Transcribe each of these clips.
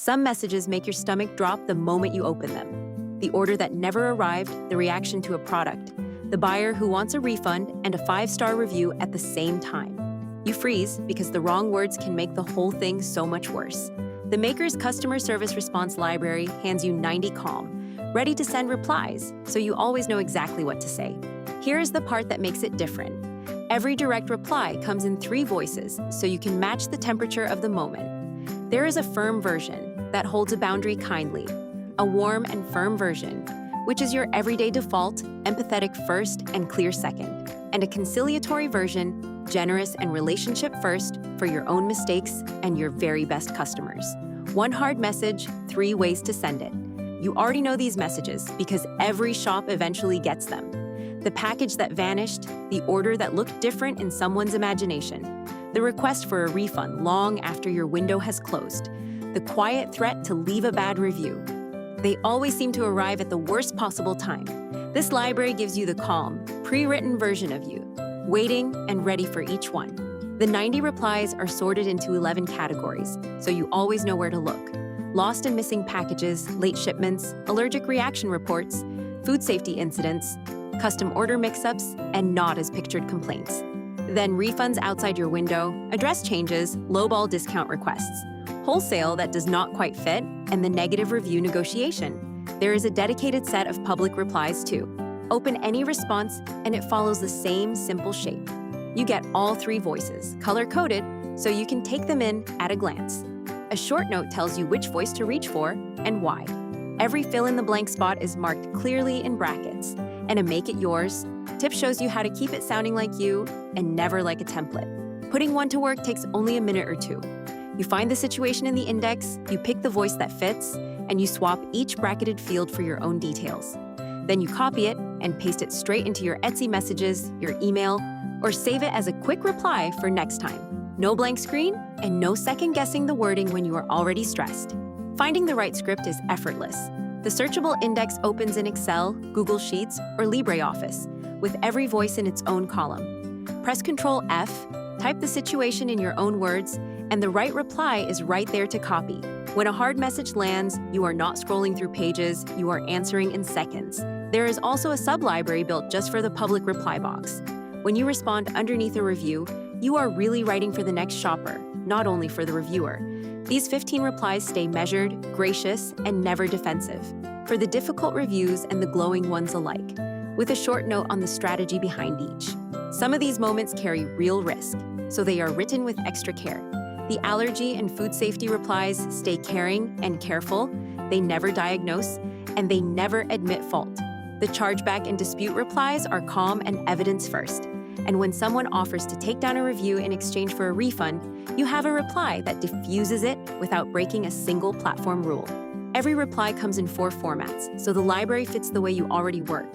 Some messages make your stomach drop the moment you open them. The order that never arrived, the reaction to a product, the buyer who wants a refund, and a 5-star review at the same time. You freeze because the wrong words can make the whole thing so much worse. The Maker's customer service response library hands you 90 calm, ready to send replies, so you always know exactly what to say. Here is the part that makes it different. Every direct reply comes in 3 voices, so you can match the temperature of the moment. There is a firm version that holds a boundary kindly, a warm and firm version, which is your everyday default, empathetic first and clear second, and a conciliatory version, generous and relationship first for your own mistakes and your very best customers. 1 hard message, 3 ways to send it. You already know these messages because every shop eventually gets them. The package that vanished, the order that looked different in someone's imagination, the request for a refund long after your window has closed, the quiet threat to leave a bad review. They always seem to arrive at the worst possible time. This library gives you the calm, pre-written version of you, waiting and ready for each one. The 90 replies are sorted into 11 categories, so you always know where to look. Lost and missing packages, late shipments, allergic reaction reports, food safety incidents, custom order mix-ups, and not as pictured complaints. Then refunds outside your window, address changes, lowball discount requests, wholesale that does not quite fit, and the negative review negotiation. There is a dedicated set of public replies too. Open any response, and it follows the same simple shape. You get all 3 voices, color-coded, so you can take them in at a glance. A short note tells you which voice to reach for and why. Every fill-in-the-blank spot is marked clearly in brackets, and a Make It Yours tip shows you how to keep it sounding like you and never like a template. Putting one to work takes only a minute or 2. You find the situation in the index, you pick the voice that fits, and you swap each bracketed field for your own details. Then you copy it and paste it straight into your Etsy messages, your email, or save it as a quick reply for next time. No blank screen and no second-guessing the wording when you are already stressed. Finding the right script is effortless. The searchable index opens in Excel, Google Sheets, or LibreOffice, with every voice in its own column. Press Ctrl+F, type the situation in your own words, and the right reply is right there to copy. When a hard message lands, you are not scrolling through pages, you are answering in seconds. There is also a sub-library built just for the public reply box. When you respond underneath a review, you are really writing for the next shopper, not only for the reviewer. These 15 replies stay measured, gracious, and never defensive, for the difficult reviews and the glowing ones alike, with a short note on the strategy behind each. Some of these moments carry real risk, so they are written with extra care. The allergy and food safety replies stay caring and careful, they never diagnose, and they never admit fault. The chargeback and dispute replies are calm and evidence first. And when someone offers to take down a review in exchange for a refund, you have a reply that diffuses it without breaking a single platform rule. Every reply comes in 4 formats, so the library fits the way you already work.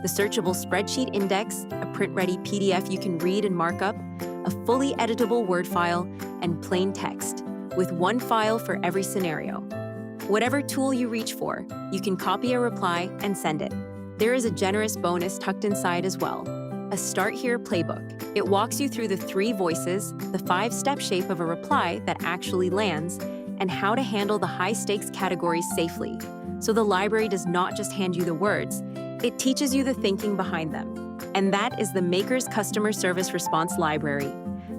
The searchable spreadsheet index, a print-ready PDF you can read and mark up, a fully editable Word file, and plain text, with 1 file for every scenario. Whatever tool you reach for, you can copy a reply and send it. There is a generous bonus tucked inside as well. A Start Here playbook. It walks you through the 3 voices, the 5-step shape of a reply that actually lands, and how to handle the high-stakes categories safely. So the library does not just hand you the words, it teaches you the thinking behind them. And that is the Maker's Customer Service Response Library.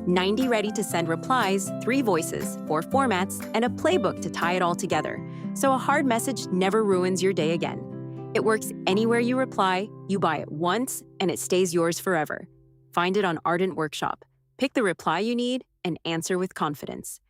90 ready-to-send replies, 3 voices, 4 formats, and a playbook to tie it all together, so a hard message never ruins your day again. It works anywhere you reply, you buy it once, and it stays yours forever. Find it on Ardent Workshop. Pick the reply you need and answer with confidence.